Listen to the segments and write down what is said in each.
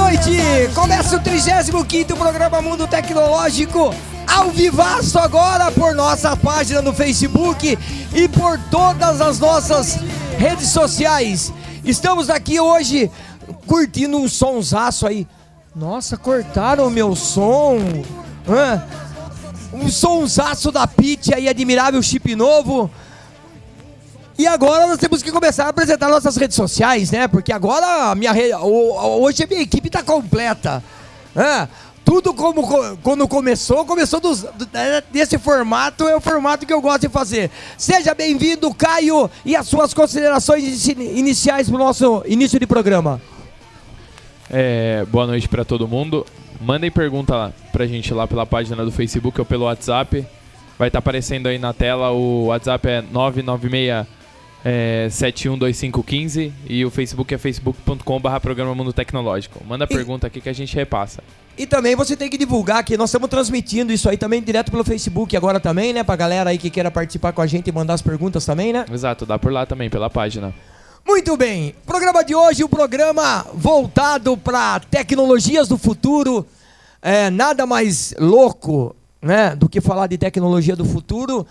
noite! Começa o 35º programa Mundo Tecnológico, ao vivaço agora por nossa página no Facebook e por todas as nossas redes sociais. Estamos aqui hoje curtindo um sonsaço aí. Nossa, cortaram o meu som. Um sonsaço da Pitty aí, admirável chip novo. E agora nós temos que começar a apresentar nossas redes sociais, né? Porque agora hoje a minha equipe está completa. Tudo quando começou desse formato, é o formato que eu gosto de fazer. Seja bem-vindo, Caio, e as suas considerações iniciais para o nosso início de programa. Boa noite para todo mundo. Mandem pergunta lá pra gente lá pela página do Facebook ou pelo WhatsApp. Vai estar aparecendo aí na tela. O WhatsApp é 996712515 e o Facebook é facebook.com/programa Mundo Tecnológico. Manda pergunta aqui que a gente repassa. E também você tem que divulgar que nós estamos transmitindo isso aí também direto pelo Facebook agora também, né? Pra galera aí que queira participar com a gente e mandar as perguntas também, né? Exato, dá por lá também, pela página. Muito bem, programa de hoje, um programa voltado para tecnologias do futuro. Nada mais louco, né, do que falar de tecnologia do futuro.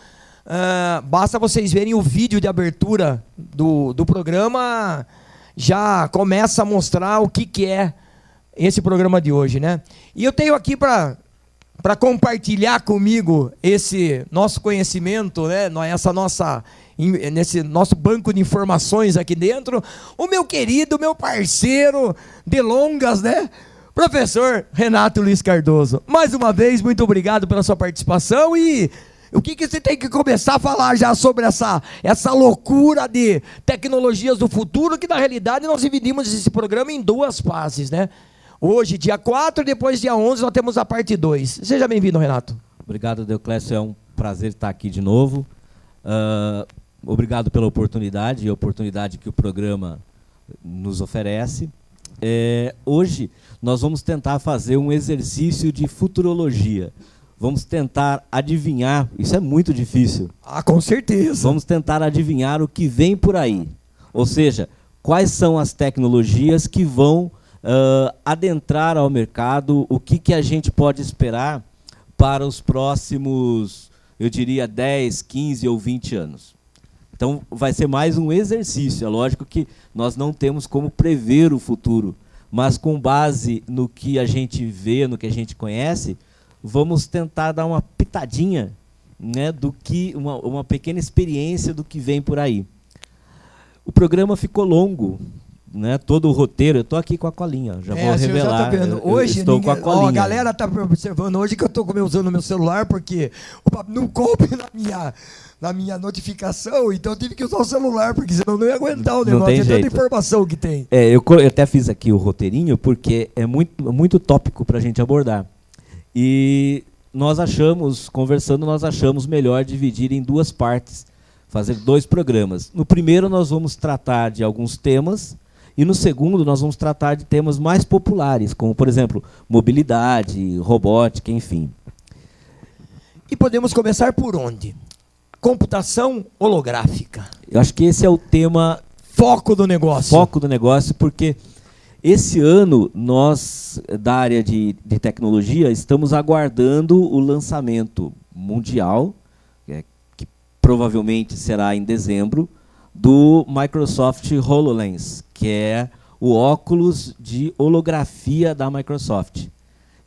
Basta vocês verem o vídeo de abertura do programa, já começa a mostrar o que é esse programa de hoje, né? E eu tenho aqui para compartilhar comigo esse nosso conhecimento, né, nesse nosso banco de informações aqui dentro, o meu querido, meu parceiro de longas, né? Professor Renato Luiz Cardoso. Mais uma vez, muito obrigado pela sua participação. E o que você tem que começar a falar já sobre essa loucura de tecnologias do futuro, que na realidade nós dividimos esse programa em duas fases, né? Hoje, dia 4, depois dia 11, nós temos a parte 2. Seja bem-vindo, Renato. Obrigado, Deoclésio. É um prazer estar aqui de novo. Obrigado pela oportunidade, a oportunidade que o programa nos oferece. Hoje nós vamos tentar fazer um exercício de futurologia. Vamos tentar adivinhar, isso é muito difícil. Com certeza. Vamos tentar adivinhar o que vem por aí. Ou seja, quais são as tecnologias que vão adentrar ao mercado, o que a gente pode esperar para os próximos, eu diria, 10, 15 ou 20 anos. Então, vai ser mais um exercício. É lógico que nós não temos como prever o futuro, mas com base no que a gente vê, no que a gente conhece, vamos tentar dar uma pitadinha, né, do que uma pequena experiência do que vem por aí. O programa ficou longo, né, todo o roteiro. Eu estou aqui com a colinha, já vou revelar. Já tá vendo. Hoje, estou com a colinha. A galera está observando hoje que eu estou usando o meu celular, porque não coube na minha notificação, então eu tive que usar o celular, porque senão eu não ia aguentar o negócio, de tanta informação que tem. Eu até fiz aqui o roteirinho, porque é muito tópico para a gente abordar. E nós achamos melhor dividir em duas partes, fazer 2 programas. No primeiro nós vamos tratar de alguns temas, e no segundo nós vamos tratar de temas mais populares, como, por exemplo, mobilidade, robótica, enfim. E podemos começar por onde? Computação holográfica. Eu acho que esse é o tema... Foco do negócio. Foco do negócio, porque esse ano nós, da área de tecnologia, estamos aguardando o lançamento mundial, que provavelmente será em dezembro, do Microsoft HoloLens, que é o óculos de holografia da Microsoft.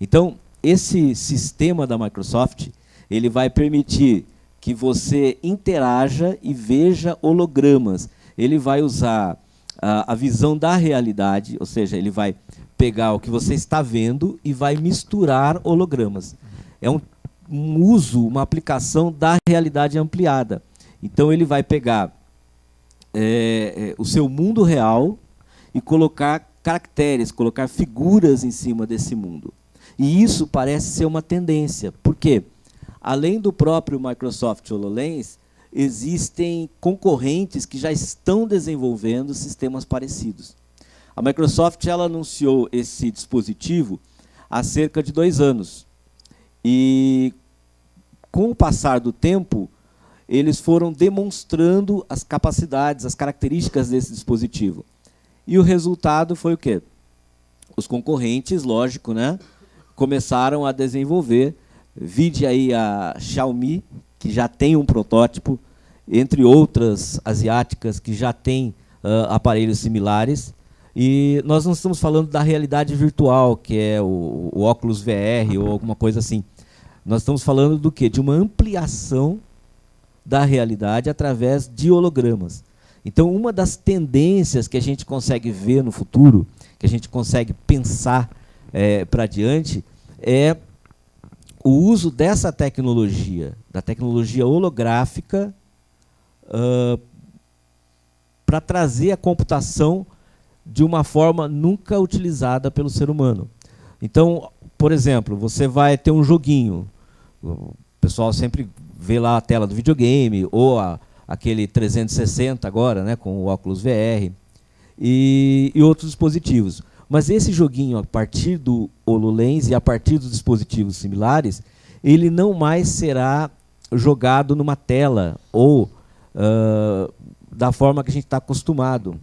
Então, esse sistema da Microsoft, ele vai permitir que você interaja e veja hologramas. Ele vai usar a visão da realidade, ou seja, ele vai pegar o que você está vendo e vai misturar hologramas. É um uso, uma aplicação da realidade ampliada. Então, ele vai pegar o seu mundo real e colocar caracteres, colocar figuras em cima desse mundo. E isso parece ser uma tendência. Por quê? Além do próprio Microsoft HoloLens, existem concorrentes que já estão desenvolvendo sistemas parecidos. A Microsoft ela anunciou esse dispositivo há cerca de 2 anos. E, com o passar do tempo, eles foram demonstrando as capacidades, as características desse dispositivo. E o resultado foi o quê? os concorrentes, lógico, né, começaram a desenvolver. Vide aí a Xiaomi, que já tem um protótipo, entre outras asiáticas que já têm aparelhos similares. E nós não estamos falando da realidade virtual, que é o óculos VR ou alguma coisa assim. Nós estamos falando do quê? De uma ampliação da realidade através de hologramas. Então, uma das tendências que a gente consegue ver no futuro, que a gente consegue pensar para diante, é o uso dessa tecnologia, da tecnologia holográfica, para trazer a computação de uma forma nunca utilizada pelo ser humano. Então, por exemplo, você vai ter um joguinho, o pessoal sempre vê lá a tela do videogame, ou aquele 360 agora, né, com o óculos VR, e outros dispositivos. Mas esse joguinho, a partir do HoloLens e a partir dos dispositivos similares, ele não mais será jogado numa tela, ou da forma que a gente está acostumado.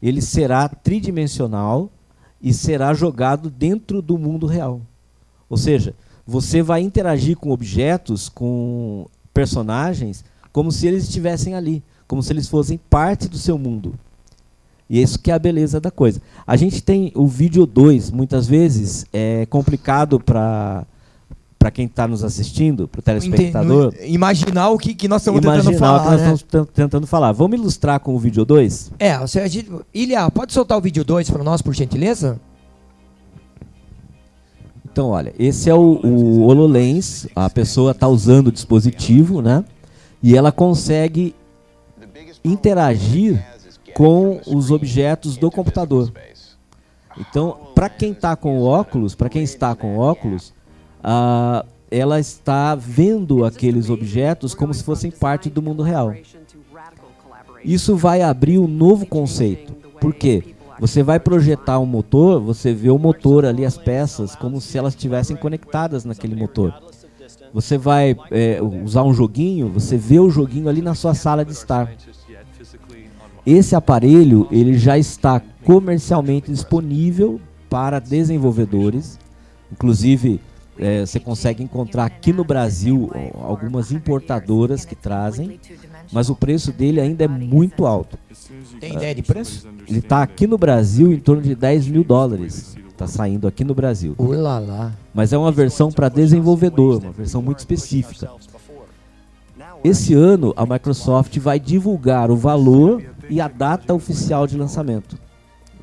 Ele será tridimensional e será jogado dentro do mundo real. Ou seja, você vai interagir com objetos, com personagens, como se eles estivessem ali, como se eles fossem parte do seu mundo. E isso que é a beleza da coisa. A gente tem o vídeo 2, muitas vezes é complicado para quem está nos assistindo, para o telespectador. Imaginar o que nós estamos tentando falar. Nós estamos tentando falar. Vamos ilustrar com o vídeo 2? Ilha, pode soltar o vídeo 2 para nós, por gentileza? Então, olha, esse é o HoloLens. A pessoa está usando o dispositivo, né? E ela consegue interagir com os objetos do computador. Então, para quem está com óculos, ela está vendo aqueles objetos como se fossem parte do mundo real. Isso vai abrir um novo conceito. Por quê? Você vai projetar um motor, você vê o motor ali, as peças, como se elas estivessem conectadas naquele motor. Você vai usar um joguinho, você vê o joguinho ali na sua sala de estar. Esse aparelho ele já está comercialmente disponível para desenvolvedores. Inclusive, você consegue encontrar aqui no Brasil algumas importadoras que trazem, mas o preço dele ainda é muito alto. Tem ideia de preço? Ele está aqui no Brasil em torno de $10 mil. Está saindo aqui no Brasil. Ulala. Mas é uma versão para desenvolvedor, uma versão muito específica. Esse ano a Microsoft vai divulgar o valor e a data oficial de lançamento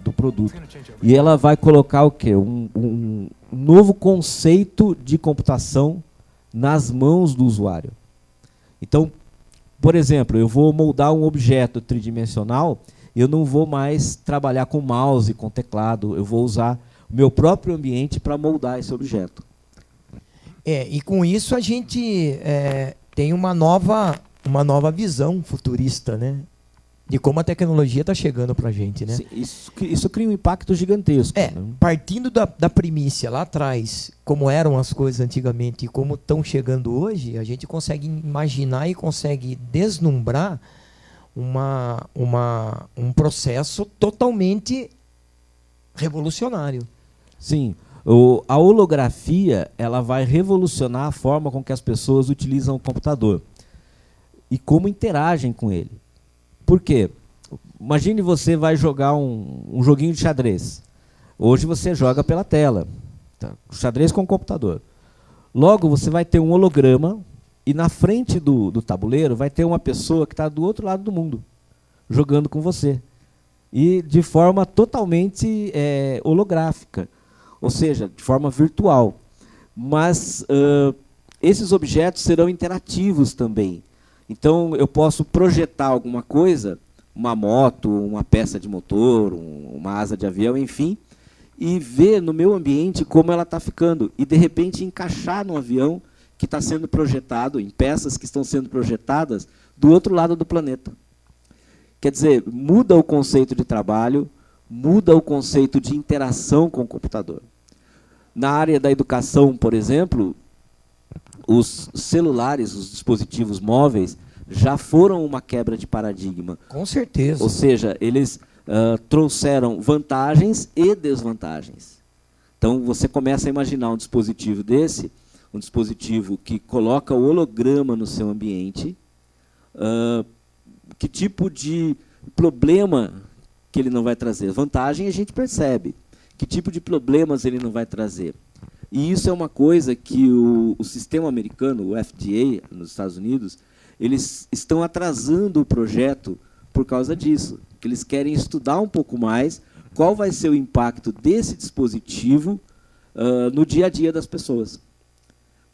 do produto. E ela vai colocar o quê? Um novo conceito de computação nas mãos do usuário. Então, por exemplo, eu vou moldar um objeto tridimensional, eu não vou mais trabalhar com mouse, com teclado, eu vou usar o meu próprio ambiente para moldar esse objeto. E com isso a gente tem uma nova visão futurista, né? De como a tecnologia está chegando para a gente, né? Isso cria um impacto gigantesco. Né? Partindo da primícia lá atrás, como eram as coisas antigamente e como estão chegando hoje, a gente consegue imaginar e consegue deslumbrar um processo totalmente revolucionário. Sim. A holografia ela vai revolucionar a forma com que as pessoas utilizam o computador e como interagem com ele. Por quê? Imagine você vai jogar um joguinho de xadrez. Hoje você joga pela tela. Tá? Xadrez com o computador. Logo você vai ter um holograma e na frente do tabuleiro vai ter uma pessoa que está do outro lado do mundo, jogando com você. E de forma totalmente holográfica. Ou seja, de forma virtual. Mas esses objetos serão interativos também. Então, eu posso projetar alguma coisa, uma moto, uma peça de motor, uma asa de avião, enfim, e ver no meu ambiente como ela está ficando. E, de repente, encaixar no avião que está sendo projetado, em peças que estão sendo projetadas, do outro lado do planeta. Quer dizer, muda o conceito de trabalho, muda o conceito de interação com o computador. Na área da educação, por exemplo, os celulares, os dispositivos móveis, já foram uma quebra de paradigma. Com certeza. Ou seja, eles trouxeram vantagens e desvantagens. Então, você começa a imaginar um dispositivo desse, um dispositivo que coloca o holograma no seu ambiente, que tipo de problema que ele não vai trazer? Vantagem a gente percebe. Que tipo de problemas ele não vai trazer? E isso é uma coisa que o sistema americano, o FDA, nos Estados Unidos, eles estão atrasando o projeto por causa disso. Que eles querem estudar um pouco mais qual vai ser o impacto desse dispositivo no dia a dia das pessoas.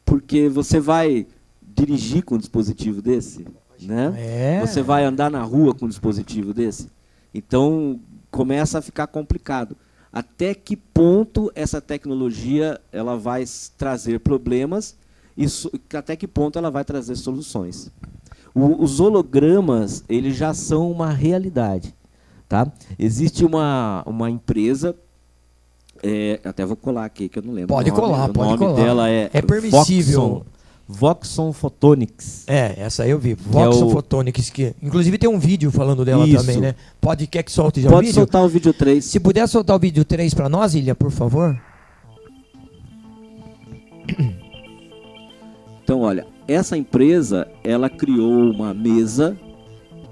Porque você vai dirigir com um dispositivo desse, né? Você vai andar na rua com um dispositivo desse. Então, começa a ficar complicado. Até que ponto essa tecnologia ela vai trazer problemas e até que ponto ela vai trazer soluções. Os hologramas, eles já são uma realidade. Tá? Existe uma empresa, até vou colar aqui, que eu não lembro. Pode colar, pode colar. O nome dela é permissível. Voxon Photonics. Essa aí eu vi. Voxon Photonics, que inclusive tem um vídeo falando dela também, né? Quer que solte já o vídeo? Pode soltar o vídeo 3. Se puder soltar o vídeo 3 para nós, Ilha, por favor. Então, olha, essa empresa, ela criou uma mesa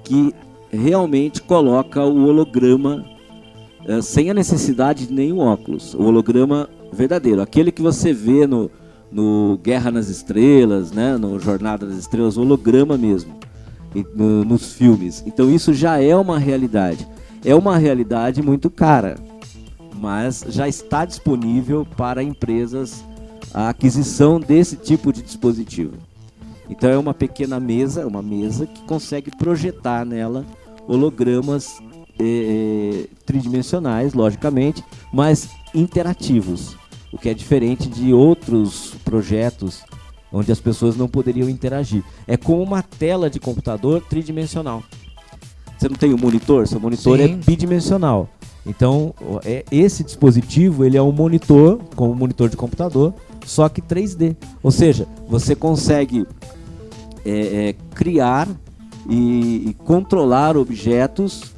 que realmente coloca o holograma sem a necessidade de nenhum óculos. O holograma verdadeiro, aquele que você vê no Guerra nas Estrelas, né, no Jornada das Estrelas, holograma mesmo, nos filmes. Então isso já é uma realidade. É uma realidade muito cara, mas já está disponível para empresas a aquisição desse tipo de dispositivo. Então é uma pequena mesa, que consegue projetar nela hologramas tridimensionais, logicamente, mas interativos. O que é diferente de outros projetos onde as pessoas não poderiam interagir. É como uma tela de computador tridimensional. Você não tem um monitor? Seu monitor é bidimensional. Então, esse dispositivo ele é um monitor, como um monitor de computador, só que 3D. Ou seja, você consegue criar e controlar objetos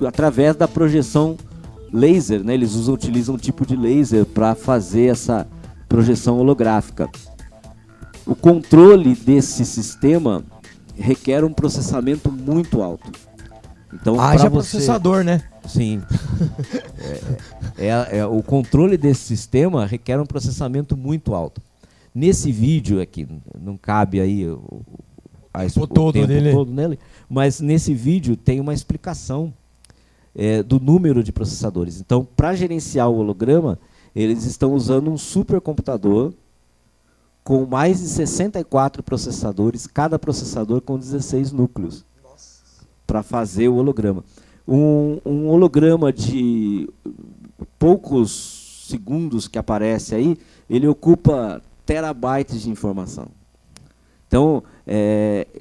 através da projeção laser, né? Eles utilizam um tipo de laser para fazer essa projeção holográfica. O controle desse sistema requer um processamento muito alto. Então, haja processador, né? Sim. O controle desse sistema requer um processamento muito alto. Nesse vídeo aqui, não cabe aí o tempo todo nele, mas nesse vídeo tem uma explicação do número de processadores. Então, para gerenciar o holograma, eles estão usando um supercomputador com mais de 64 processadores, cada processador com 16 núcleos, para fazer o holograma. Um holograma de poucos segundos que aparece aí, ele ocupa terabytes de informação. Então,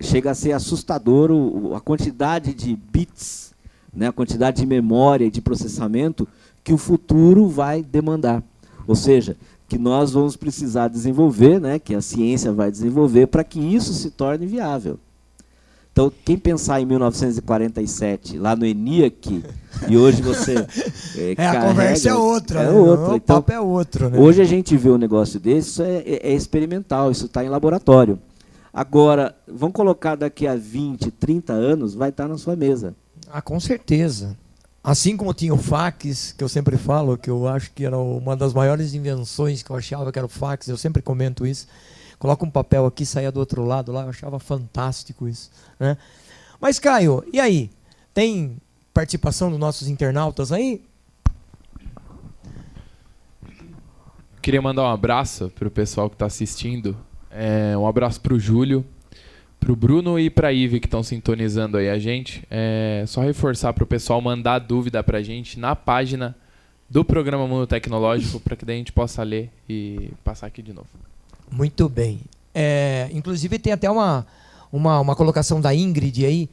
chega a ser assustador a quantidade de bits, né, a quantidade de memória e de processamento que o futuro vai demandar. Ou seja, que nós vamos precisar desenvolver, né, que a ciência vai desenvolver para que isso se torne viável. Então, quem pensar em 1947, lá no ENIAC, e hoje você a conversa é outra, né? O papo é outro. Né? Hoje a gente vê um negócio desse, isso é experimental, isso está em laboratório. Agora, vamos colocar daqui a 20, 30 anos, vai estar na sua mesa. Com certeza. Assim como tinha o fax, que eu sempre falo, que eu acho que era uma das maiores invenções que eu achava que era o fax, eu sempre comento isso. Coloca um papel aqui, saia do outro lado lá, eu achava fantástico isso. Né? Mas, Caio, e aí? Tem participação dos nossos internautas aí? Queria mandar um abraço para o pessoal que está assistindo. Um abraço para o Júlio, para o Bruno e para a Ive que estão sintonizando aí a gente. Só reforçar para o pessoal mandar dúvida para a gente na página do programa Mundo Tecnológico, para que daí a gente possa ler e passar aqui de novo. Muito bem. Inclusive tem até uma colocação da Ingrid aí.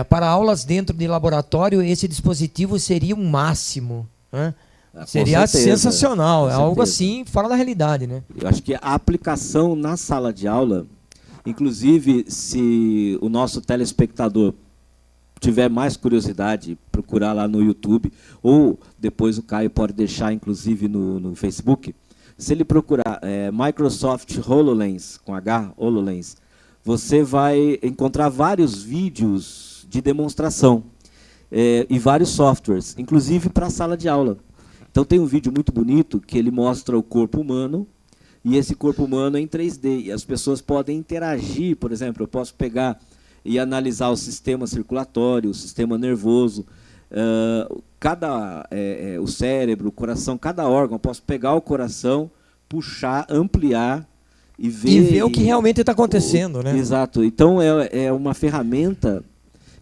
Para aulas dentro de laboratório, esse dispositivo seria um máximo. Né? Seria sensacional. É algo assim, fora da realidade. Né? Eu acho que a aplicação na sala de aula, inclusive se o nosso telespectador tiver mais curiosidade, procurar lá no YouTube, ou depois o Caio pode deixar, inclusive, no Facebook. Se ele procurar Microsoft HoloLens, com H, HoloLens, você vai encontrar vários vídeos de demonstração e vários softwares, inclusive para a sala de aula. Então tem um vídeo muito bonito que ele mostra o corpo humano, e esse corpo humano é em 3D. E as pessoas podem interagir, por exemplo, eu posso pegar e analisar o sistema circulatório, o sistema nervoso, o cérebro, o coração, cada órgão. Eu posso pegar o coração, puxar, ampliar e ver o que realmente está acontecendo, né? Exato. Então é uma ferramenta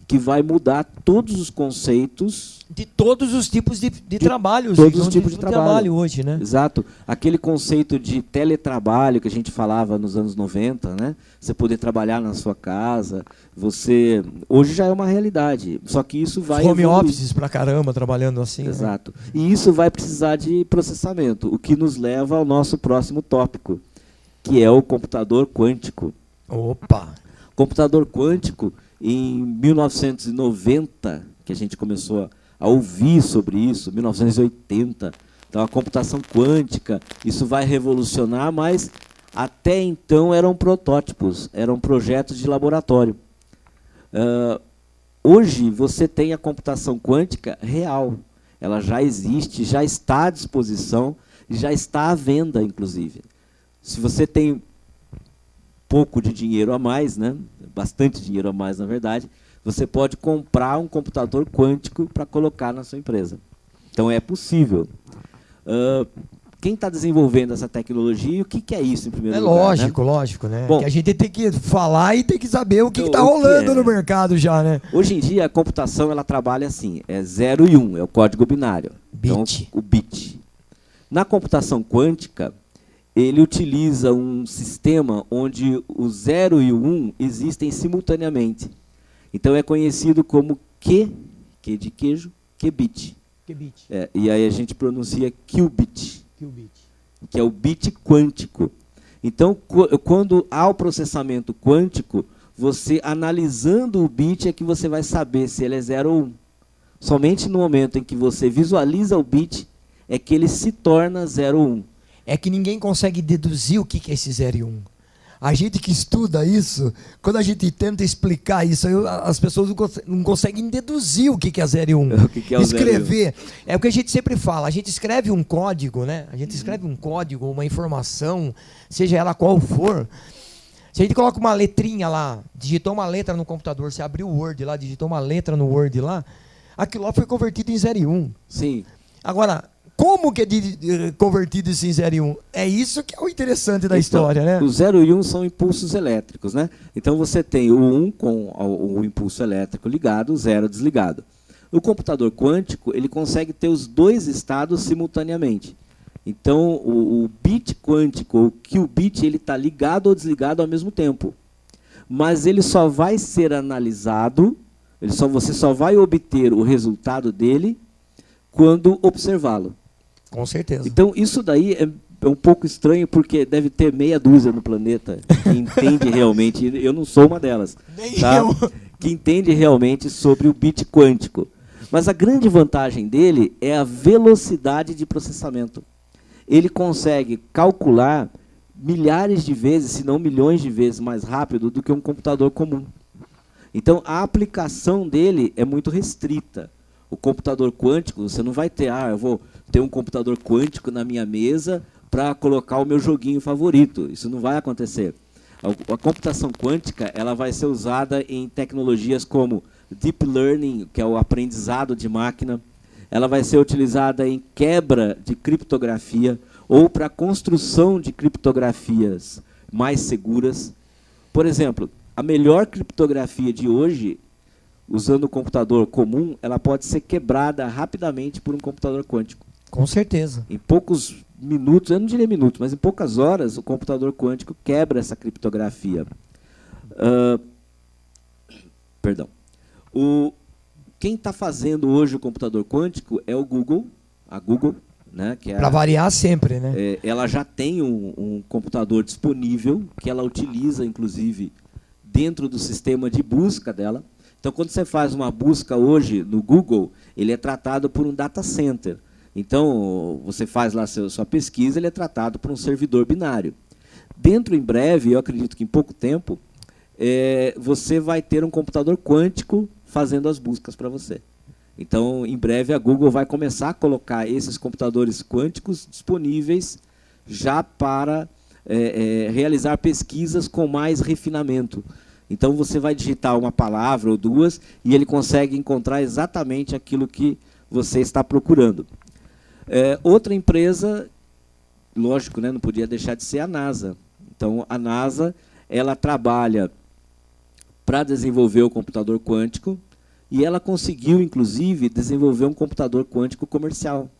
que vai mudar todos os conceitos de todos os tipos de trabalhos, todos os tipos de trabalho hoje, né? Exato. Aquele conceito de teletrabalho que a gente falava nos anos 90, né? Você poder trabalhar na sua casa, hoje já é uma realidade. Só que isso vai home offices pra caramba trabalhando assim. Exato. Né? E isso vai precisar de processamento, o que nos leva ao nosso próximo tópico, que é o computador quântico. Opa. Computador quântico, em 1990, que a gente começou a ouvir sobre isso, 1980. Então, a computação quântica, isso vai revolucionar, mas até então eram protótipos, eram projetos de laboratório. Hoje, você tem a computação quântica real. Ela já existe, já está à disposição, já está à venda, inclusive. Se você tem pouco de dinheiro a mais, né? Bastante dinheiro a mais, na verdade, você pode comprar um computador quântico para colocar na sua empresa. Então, é possível. Quem está desenvolvendo essa tecnologia, o que é isso, em primeiro lugar? Lógico, né? Lógico, né? Bom, que a gente tem que falar e tem que saber o que está rolando no mercado já, né? Hoje em dia, a computação ela trabalha assim, 0 e 1, é o código binário. Bit. Então, o bit. Na computação quântica, ele utiliza um sistema onde o 0 e o 1 existem simultaneamente. Então é conhecido como Q de queijo, Qubit. E aí a gente pronuncia qubit, que é o bit quântico. Então, quando há o processamento quântico, você analisando o bit é que você vai saber se ele é 0 ou 1. Somente no momento em que você visualiza o bit é que ele se torna 0 ou 1. É que ninguém consegue deduzir o que é esse 0 e 1. A gente que estuda isso, quando a gente tenta explicar isso, as pessoas não conseguem deduzir o que é 0 e 1. O que é o escrever. É o que a gente sempre fala. A gente escreve um código, né? A gente escreve um código, uma informação, seja ela qual for. Se a gente coloca uma letrinha lá, digitou uma letra no computador, você abriu o Word lá, digitou uma letra no Word lá, aquilo lá foi convertido em 0 e 1. Sim. Agora, como que é convertido isso em 0 e 1? É isso que é o interessante da história, né? O 0 e 1 são impulsos elétricos, né? Então você tem o 1 com o impulso elétrico ligado, o 0 desligado. O computador quântico, ele consegue ter os dois estados simultaneamente. Então, o bit quântico, o qubit, ele está ligado ou desligado ao mesmo tempo. Mas ele só vai ser analisado, você só vai obter o resultado dele quando observá-lo. Com certeza. Então, isso daí é um pouco estranho, porque deve ter meia dúzia no planeta que entende realmente, eu não sou uma delas, tá? Que entende realmente sobre o bit quântico. Mas a grande vantagem dele é a velocidade de processamento. Ele consegue calcular milhares de vezes, se não milhões de vezes mais rápido do que um computador comum. Então, a aplicação dele é muito restrita. O computador quântico, você não vai ter, eu vou ter um computador quântico na minha mesa para colocar o meu joguinho favorito. Isso não vai acontecer. A computação quântica ela vai ser usada em tecnologias como Deep Learning, que é o aprendizado de máquina. Ela vai ser utilizada em quebra de criptografia ou para construção de criptografias mais seguras. Por exemplo, a melhor criptografia de hoje, usando o computador comum, ela pode ser quebrada rapidamente por um computador quântico. Com certeza. Em poucos minutos, eu não diria minutos, mas em poucas horas, o computador quântico quebra essa criptografia. Perdão. Quem está fazendo hoje o computador quântico é o Google, a Google, né? Para variar sempre, né? Ela já tem um computador disponível, que ela utiliza, inclusive, dentro do sistema de busca dela. Então, quando você faz uma busca hoje no Google, ele é tratado por um data center. Então, você faz lá sua pesquisa, ele é tratado por um servidor binário. Dentro, em breve, eu acredito que em pouco tempo, você vai ter um computador quântico fazendo as buscas para você. Então, em breve, a Google vai começar a colocar esses computadores quânticos disponíveis já para realizar pesquisas com mais refinamento. Então, você vai digitar uma palavra ou duas e ele consegue encontrar exatamente aquilo que você está procurando. Outra empresa, lógico, né, não podia deixar de ser a NASA. Então, a NASA ela trabalha para desenvolver o computador quântico e ela conseguiu, inclusive, desenvolver um computador quântico comercial.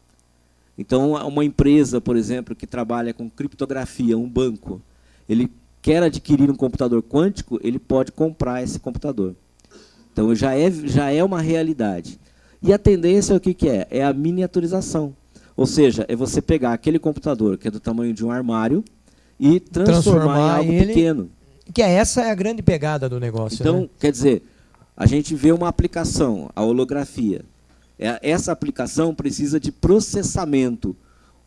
Então, uma empresa, por exemplo, que trabalha com criptografia, um banco, ele quer adquirir um computador quântico, ele pode comprar esse computador. Então, já é uma realidade. E a tendência é o que é? É a miniaturização. Ou seja, é você pegar aquele computador que é do tamanho de um armário e transformar em algo pequeno. Que essa é a grande pegada do negócio. Então, né? Quer dizer, a gente vê uma aplicação, a holografia. Essa aplicação precisa de processamento.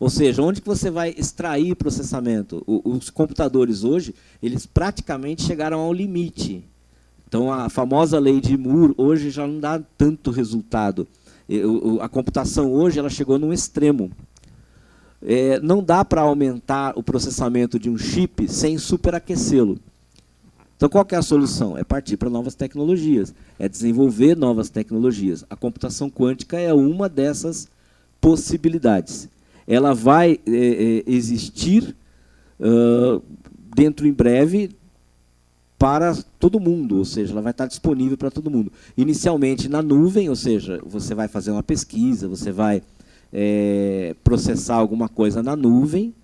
Ou seja, onde que você vai extrair processamento? Os computadores hoje, eles praticamente chegaram ao limite. Então, a famosa lei de Moore hoje já não dá tanto resultado. A computação hoje ela chegou num extremo. Não dá para aumentar o processamento de um chip sem superaquecê-lo. Então, qual que é a solução? É partir para novas tecnologias, é desenvolver novas tecnologias. A computação quântica é uma dessas possibilidades. Ela vai existir dentro em breve para todo mundo, ou seja, ela vai estar disponível para todo mundo. Inicialmente na nuvem, ou seja, você vai fazer uma pesquisa, você vai processar alguma coisa na nuvem,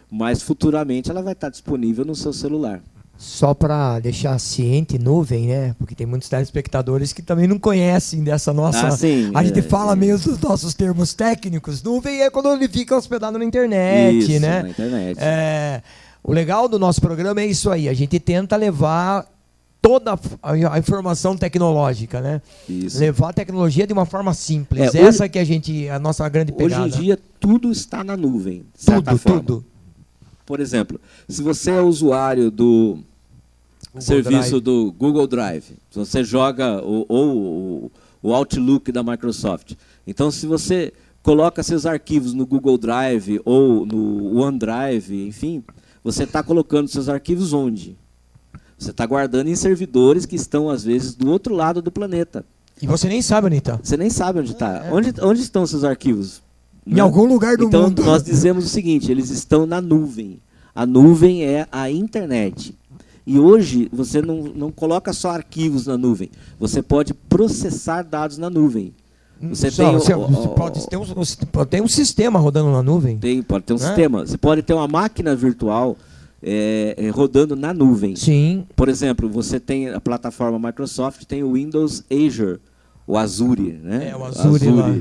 mas futuramente ela vai estar disponível no seu celular. Só para deixar ciente, nuvem, né? Porque tem muitos telespectadores que também não conhecem dessa nossa... sim, a gente fala mesmo dos nossos termos técnicos. Nuvem é quando ele fica hospedado na internet, isso, né? Na internet. O legal do nosso programa é isso aí. A gente tenta levar toda a informação tecnológica, né? Isso. Levar a tecnologia de uma forma simples. Hoje, essa que a nossa grande pegada. Hoje em dia, tudo está na nuvem, de certa forma. Tudo. Por exemplo, se você é usuário do serviço do Google Drive, se você joga o Outlook da Microsoft, então se você coloca seus arquivos no Google Drive ou no OneDrive, enfim, você está colocando seus arquivos onde? Você está guardando em servidores que estão, às vezes, do outro lado do planeta. E você nem sabe onde está. Você nem sabe onde está. Onde estão seus arquivos? Em algum lugar do mundo. Então, nós dizemos o seguinte, eles estão na nuvem. A nuvem é a internet. E hoje, você não coloca só arquivos na nuvem. Você pode processar dados na nuvem. Você pode ter um sistema rodando na nuvem. Pode ter um sistema. Você pode ter uma máquina virtual rodando na nuvem. Sim. Por exemplo, você tem a plataforma Microsoft, tem o Windows Azure, o Azure. Né? O Azure. Lá.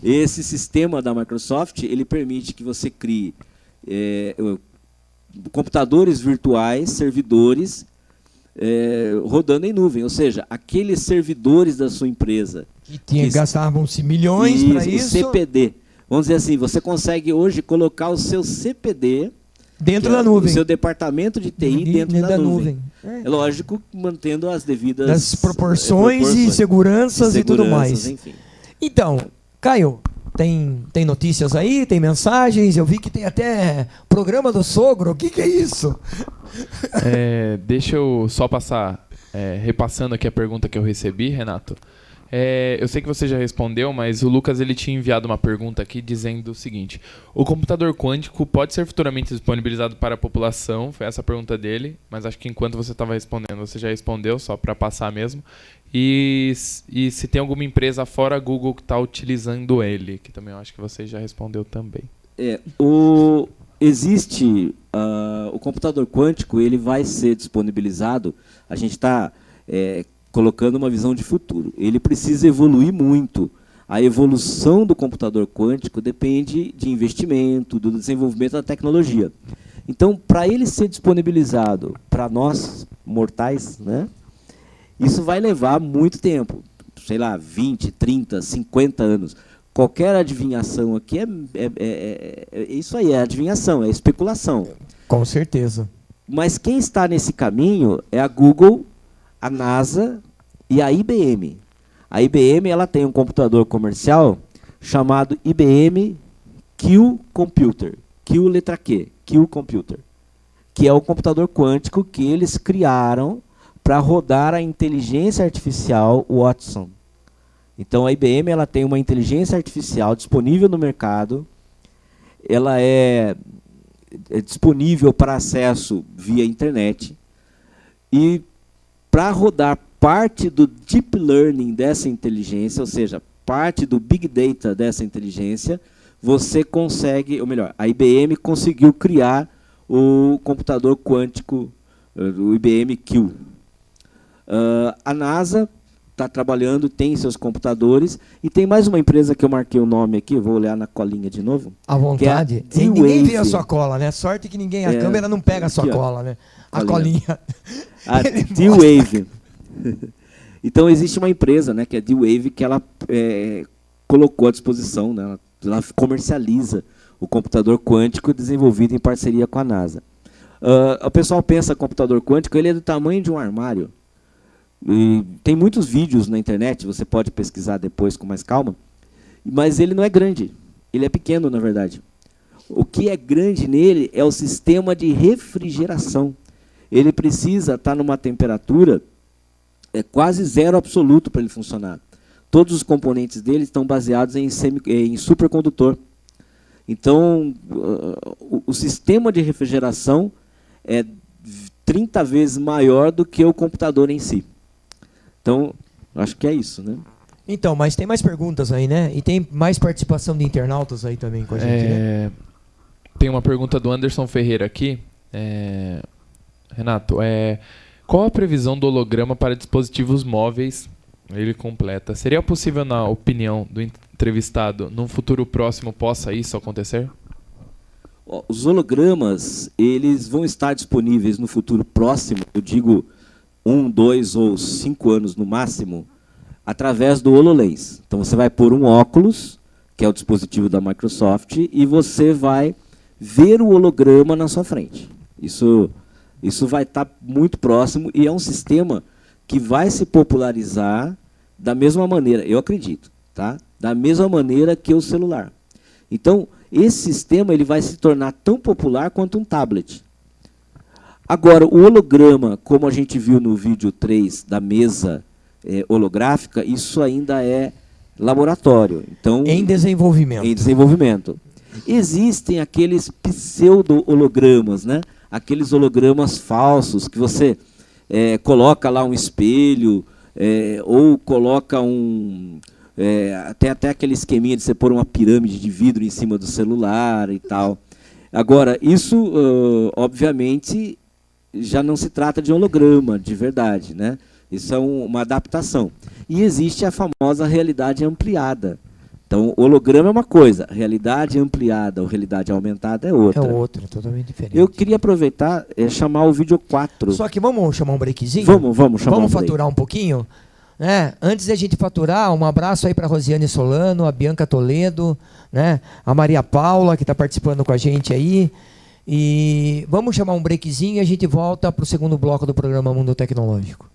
Esse sistema da Microsoft, ele permite que você crie computadores virtuais, servidores, rodando em nuvem. Ou seja, aqueles servidores da sua empresa... Que gastavam-se milhões para isso. CPD. Vamos dizer assim, você consegue hoje colocar o seu CPD... Dentro da nuvem. O seu departamento de TI dentro da nuvem. É lógico, mantendo as devidas... Das proporções e seguranças e tudo mais. Enfim. Então, Caio, tem notícias aí? Tem mensagens? Eu vi que tem até programa do sogro. O que é isso? Deixa eu só passar, repassando aqui a pergunta que eu recebi, Renato. Eu sei que você já respondeu, mas o Lucas ele tinha enviado uma pergunta aqui dizendo o seguinte: o computador quântico pode ser futuramente disponibilizado para a população? Foi essa a pergunta dele, mas acho que enquanto você estava respondendo, você já respondeu, só para passar mesmo. E se tem alguma empresa fora Google que está utilizando ele, que também eu acho que você já respondeu também. Existe o computador quântico, ele vai ser disponibilizado, a gente está colocando uma visão de futuro. Ele precisa evoluir muito. A evolução do computador quântico depende de investimento, do desenvolvimento da tecnologia. Então, para ele ser disponibilizado para nós, mortais, né, Isso vai levar muito tempo, sei lá, 20, 30, 50 anos. Qualquer adivinhação aqui isso aí, é adivinhação, é especulação. Com certeza. Mas quem está nesse caminho é a Google, a NASA e a IBM. A IBM ela tem um computador comercial chamado IBM Q Computer. Q letra Q, Q Computer. Que é o computador quântico que eles criaram para rodar a inteligência artificial Watson. Então a IBM ela tem uma inteligência artificial disponível no mercado. Ela é disponível para acesso via internet. E para rodar parte do deep learning dessa inteligência, ou seja, parte do big data dessa inteligência, você consegue, ou melhor, a IBM conseguiu criar o computador quântico, o IBM Q. A NASA está trabalhando, tem seus computadores, e tem mais uma empresa que eu marquei o nome aqui, vou olhar na colinha de novo. À vontade. Que é ninguém vê a sua cola, né? Sorte que ninguém, a câmera não pega a sua cola, né? A colinha. A D-Wave. Então existe uma empresa, né, que é a D-Wave, que ela colocou à disposição, né, ela comercializa o computador quântico desenvolvido em parceria com a NASA. O pessoal pensa que o computador quântico ele é do tamanho de um armário. E tem muitos vídeos na internet, você pode pesquisar depois com mais calma, mas ele não é grande, ele é pequeno, na verdade. O que é grande nele é o sistema de refrigeração. Ele precisa estar numa temperatura quase zero absoluto para ele funcionar. Todos os componentes dele estão baseados em supercondutor. Então, o sistema de refrigeração é 30 vezes maior do que o computador em si. Então, acho que é isso, né? Então, mas tem mais perguntas aí, né? E tem mais participação de internautas aí também com a gente, né? Tem uma pergunta do Anderson Ferreira aqui. Renato, qual a previsão do holograma para dispositivos móveis? Ele completa. Seria possível, na opinião do entrevistado, num futuro próximo possa isso acontecer? Os hologramas, eles vão estar disponíveis no futuro próximo, eu digo 1, 2 ou 5 anos no máximo, através do HoloLens. Então você vai pôr um óculos, que é o dispositivo da Microsoft, e você vai ver o holograma na sua frente. Isso vai estar muito próximo e é um sistema que vai se popularizar da mesma maneira, eu acredito, tá? Da mesma maneira que o celular. Então, esse sistema ele vai se tornar tão popular quanto um tablet. Agora, o holograma, como a gente viu no vídeo 3 da mesa holográfica, isso ainda é laboratório. Então, em desenvolvimento. Em desenvolvimento. Existem aqueles pseudo-hologramas, né? Aqueles hologramas falsos que você coloca lá um espelho, ou coloca até aquele esqueminha de você pôr uma pirâmide de vidro em cima do celular e tal. Agora, isso, obviamente, já não se trata de holograma de verdade, né? Isso é uma adaptação. E existe a famosa realidade ampliada. Então, holograma é uma coisa, realidade ampliada ou realidade aumentada é outra. É outra, totalmente diferente. Eu queria aproveitar e chamar o vídeo 4. Só que vamos chamar um breakzinho? Vamos chamar Vamos faturar um pouquinho? Antes da gente faturar, um abraço aí para a Rosiane Solano, a Bianca Toledo, né? A Maria Paula, que está participando com a gente aí. E vamos chamar um breakzinho e a gente volta para o segundo bloco do programa Mundo Tecnológico.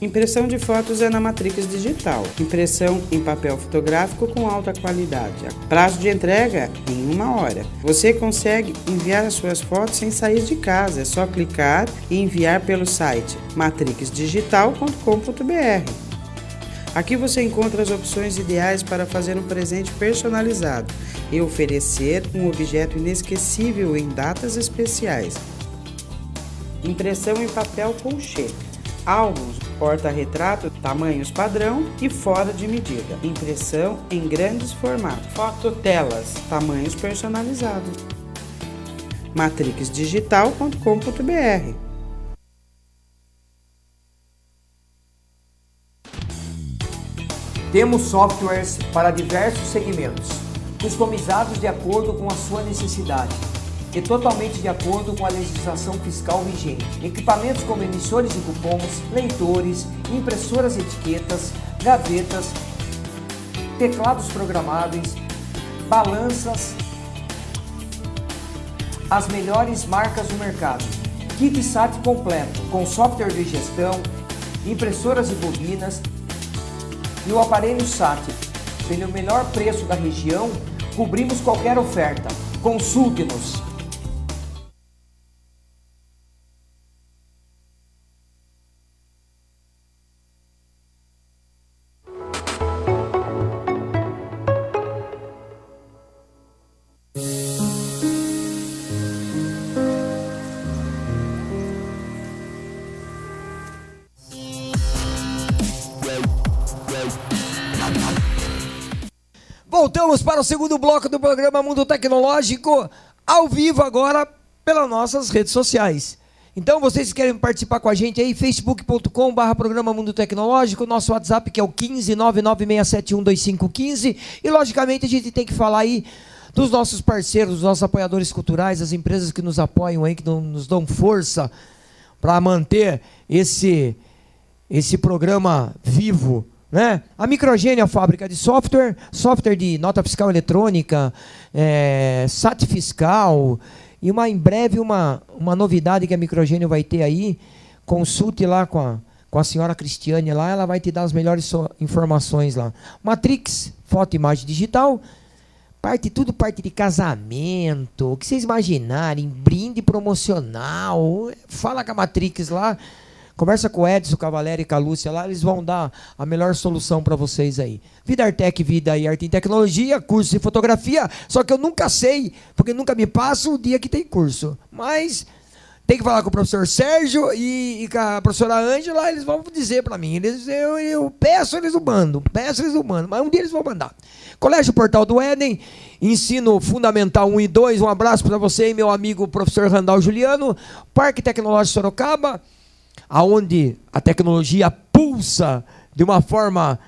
Impressão de fotos é na Matrix Digital. Impressão em papel fotográfico com alta qualidade. Prazo de entrega em 1 hora. Você consegue enviar as suas fotos sem sair de casa. É só clicar e enviar pelo site matrixdigital.com.br. Aqui você encontra as opções ideais para fazer um presente personalizado e oferecer um objeto inesquecível em datas especiais. Impressão em papel colchê. Álbuns, porta-retrato, tamanhos padrão e fora de medida. Impressão em grandes formatos. Fototelas, tamanhos personalizados. matrixdigital.com.br. Temos softwares para diversos segmentos, customizados de acordo com a sua necessidade e totalmente de acordo com a legislação fiscal vigente. Equipamentos como emissores de cupons, leitores, impressoras etiquetas, gavetas, teclados programáveis, balanças, as melhores marcas do mercado. Kit SAT completo, com software de gestão, impressoras e bobinas e o aparelho SAT. Pelo melhor preço da região, cobrimos qualquer oferta. Consulte-nos. Voltamos para o segundo bloco do programa Mundo Tecnológico, ao vivo agora pelas nossas redes sociais. Então, vocês que querem participar com a gente aí, facebook.com/programa Mundo Tecnológico, nosso WhatsApp que é o 15996712515, e logicamente a gente tem que falar aí dos nossos parceiros, dos nossos apoiadores culturais, as empresas que nos apoiam aí, que nos dão força para manter esse programa vivo, né? A Microgênio, a fábrica de software de nota fiscal eletrônica, SAT fiscal, e em breve uma novidade que a Microgênio vai ter aí. Consulte lá com a senhora Cristiane lá, ela vai te dar as melhores informações lá. Matrix, foto e imagem digital, parte de casamento, o que vocês imaginarem, brinde promocional, fala com a Matrix lá. Conversa com o Edson, com a Valéria e com a Lúcia lá, eles vão dar a melhor solução para vocês aí. Vida Artec, Vida e Arte em Tecnologia, curso de fotografia, só que eu nunca sei, porque nunca me passo o dia que tem curso. Mas tem que falar com o professor Sérgio e com a professora Ângela, eles vão dizer para mim. Eu peço, eles o mandam, mas um dia eles vão mandar. Colégio Portal do Éden, ensino fundamental 1 e 2, um abraço para você e meu amigo professor Randall Juliano. Parque Tecnológico Sorocaba, aonde a tecnologia pulsa de uma forma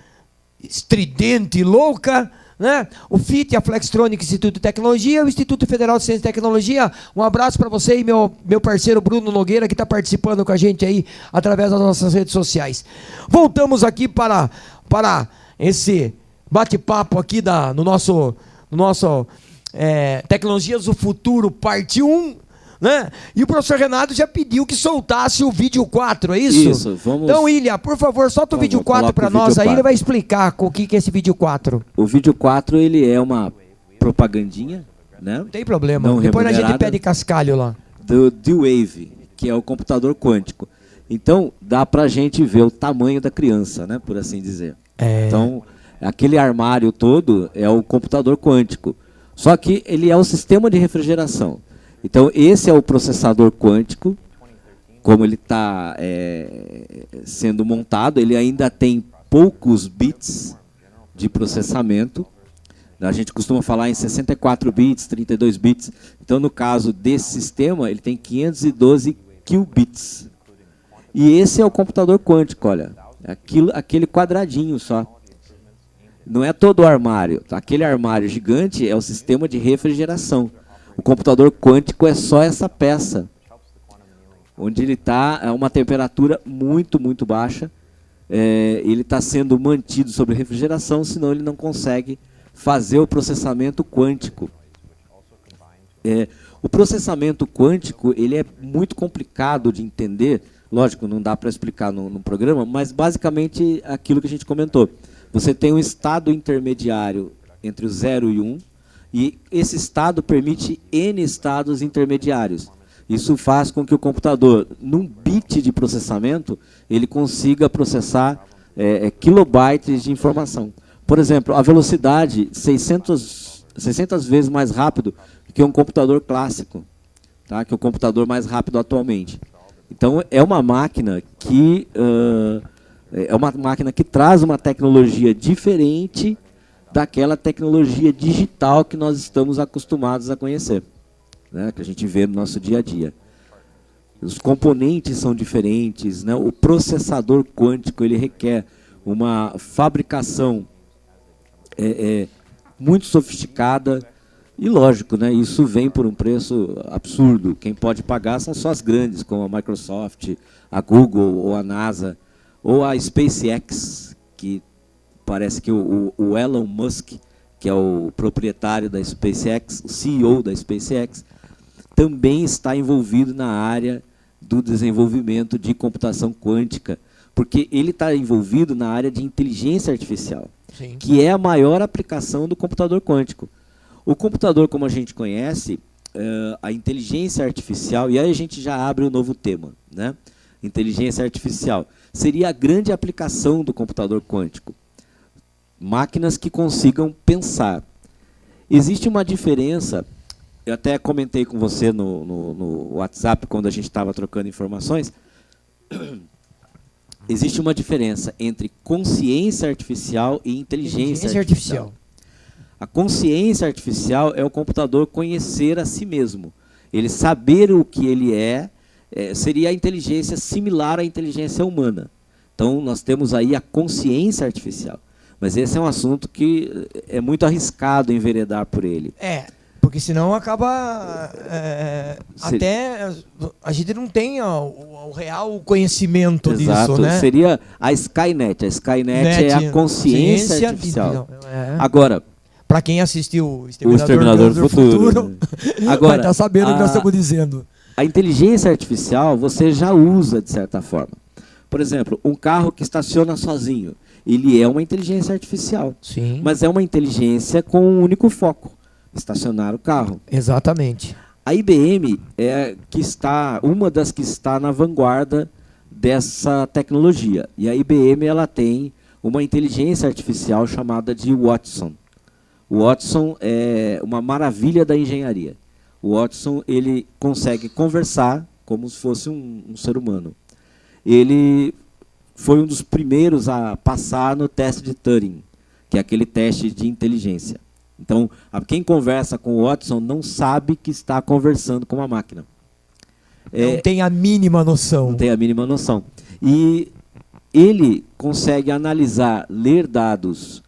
estridente e louca, né? O FIT, a Flextronic Instituto de Tecnologia, o Instituto Federal de Ciência e Tecnologia. Um abraço para você e meu parceiro Bruno Nogueira, que está participando com a gente aí através das nossas redes sociais. Voltamos aqui para esse bate-papo aqui no nosso Tecnologias do Futuro, parte 1. Né? E o professor Renato já pediu que soltasse o vídeo 4, é isso? Isso, vamos... Então, Ilha, por favor, solta o vídeo 4 para nós aí, ele vai explicar o que é esse vídeo 4. O vídeo 4, ele é uma propagandinha, né? Não tem problema, não depois a gente pede cascalho lá. Do D-Wave, que é o computador quântico. Então, dá pra gente ver o tamanho da criança, né? Por assim dizer. Então, aquele armário todo é o computador quântico. Só que ele é um sistema de refrigeração. Então, esse é o processador quântico, como ele está sendo montado. Ele ainda tem poucos bits de processamento. A gente costuma falar em 64 bits, 32 bits. Então, no caso desse sistema, ele tem 512 qubits. E esse é o computador quântico, olha. Aquele quadradinho só. Não é todo o armário. Aquele armário gigante é o sistema de refrigeração. O computador quântico é só essa peça, onde ele está a uma temperatura muito, muito baixa. Ele está sendo mantido sob refrigeração, senão ele não consegue fazer o processamento quântico. O processamento quântico ele é muito complicado de entender. Lógico, não dá para explicar no programa, mas basicamente aquilo que a gente comentou. Você tem um estado intermediário entre o 0 e 1, e esse estado permite N estados intermediários. Isso faz com que o computador, num bit de processamento, ele consiga processar kilobytes de informação. Por exemplo, a velocidade 600 vezes mais rápido que um computador clássico, tá? Que é o computador mais rápido atualmente. Então, é uma máquina que traz uma tecnologia diferente daquela tecnologia digital que nós estamos acostumados a conhecer, né, que a gente vê no nosso dia a dia. Os componentes são diferentes, né, o processador quântico ele requer uma fabricação muito sofisticada. E lógico, né, isso vem por um preço absurdo. Quem pode pagar são só as grandes, como a Microsoft, a Google ou a NASA, ou a SpaceX, que parece que o Elon Musk, que é o proprietário da SpaceX, o CEO da SpaceX, também está envolvido na área do desenvolvimento de computação quântica, porque ele está envolvido na área de inteligência artificial, sim, que é a maior aplicação do computador quântico. O computador, como a gente conhece, a inteligência artificial, e aí a gente já abre um novo tema, né? Inteligência artificial seria a grande aplicação do computador quântico. Máquinas que consigam pensar. Existe uma diferença, eu até comentei com você no WhatsApp, quando a gente estava trocando informações, existe uma diferença entre consciência artificial e inteligência artificial. A consciência artificial é o computador conhecer a si mesmo. Ele saber o que ele seria a inteligência similar à inteligência humana. Então, nós temos aí a consciência artificial. Mas esse é um assunto que é muito arriscado enveredar por ele. Porque senão acaba... até a gente não tem o real conhecimento disso, né? Seria a Skynet. A Skynet é a consciência artificial. Agora... Para quem assistiu o Exterminador do Futuro agora, vai estar sabendo o que nós estamos dizendo. A inteligência artificial você já usa, de certa forma. Por exemplo, um carro que estaciona sozinho. Ele é uma inteligência artificial. Sim. Mas é uma inteligência com um único foco. Estacionar o carro. Exatamente. A IBM é uma das que está na vanguarda dessa tecnologia. E a IBM ela tem uma inteligência artificial chamada de Watson. O Watson é uma maravilha da engenharia. O Watson ele consegue conversar como se fosse um ser humano. Ele foi um dos primeiros a passar no teste de Turing, que é aquele teste de inteligência. Então, quem conversa com o Watson não sabe que está conversando com uma máquina. Não tem a mínima noção. Não tem a mínima noção. E ele consegue analisar, ler dados,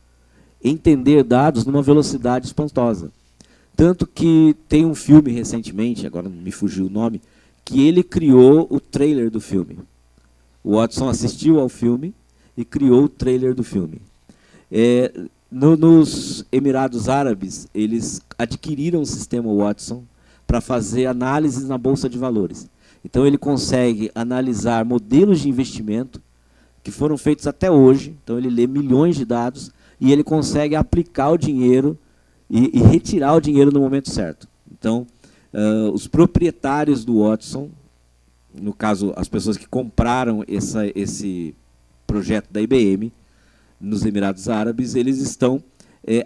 entender dados numa velocidade espantosa. Tanto que tem um filme recentemente, agora me fugiu o nome, que ele criou o trailer do filme. O Watson assistiu ao filme e criou o trailer do filme. Nos Emirados Árabes, eles adquiriram o sistema Watson para fazer análises na Bolsa de Valores. Então ele consegue analisar modelos de investimento que foram feitos até hoje. Então ele lê milhões de dados e ele consegue aplicar o dinheiro e retirar o dinheiro no momento certo. Então, os proprietários do Watson, no caso, as pessoas que compraram esse projeto da IBM, nos Emirados Árabes, eles estão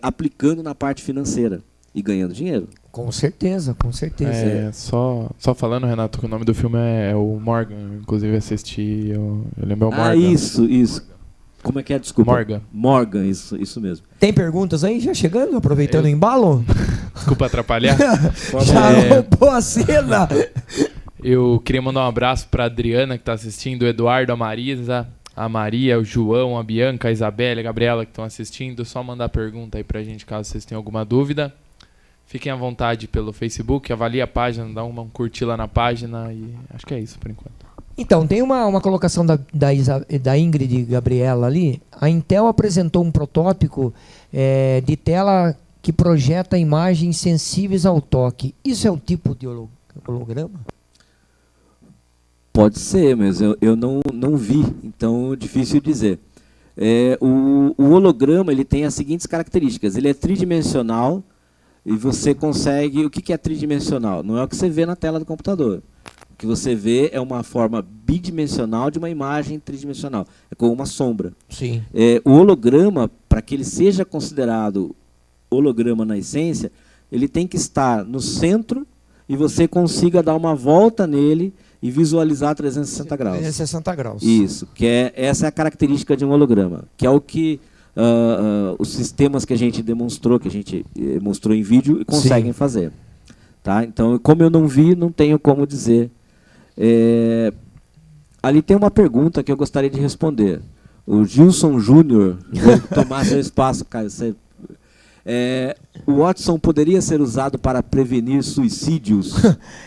aplicando na parte financeira e ganhando dinheiro. Com certeza, com certeza. Só falando, Renato, que o nome do filme é o Morgan. Inclusive assisti, eu lembro o Morgan. Isso. Como é que é? Desculpa. Morgan, isso mesmo. Tem perguntas aí já chegando, aproveitando o embalo? Desculpa atrapalhar. Já roubou a cena. Eu queria mandar um abraço para a Adriana, que está assistindo, o Eduardo, a Marisa, a Maria, o João, a Bianca, a Isabela, a Gabriela, que estão assistindo. Só mandar pergunta aí para a gente, caso vocês tenham alguma dúvida. Fiquem à vontade pelo Facebook, avalie a página, dá uma curtir lá na página e acho que é isso por enquanto. Então, tem uma colocação da Ingrid e Gabriela ali. A Intel apresentou um protótipo de tela que projeta imagens sensíveis ao toque. Isso é um tipo de holograma? Pode ser, mas eu não vi, então é difícil dizer. O holograma ele tem as seguintes características. Ele é tridimensional e você consegue... O que é tridimensional? Não é o que você vê na tela do computador. O que você vê é uma forma bidimensional de uma imagem tridimensional. É como uma sombra. Sim. O holograma, para que ele seja considerado holograma na essência, ele tem que estar no centro e você consiga dar uma volta nele e visualizar 360 graus. 360 graus. Isso, essa é a característica de um holograma, que é o que os sistemas que a gente demonstrou, que a gente mostrou em vídeo, conseguem fazer. Tá? Então, como eu não vi, não tenho como dizer. Ali tem uma pergunta que eu gostaria de responder. O Gilson Júnior vai tomar seu espaço, Caio. O Watson poderia ser usado para prevenir suicídios?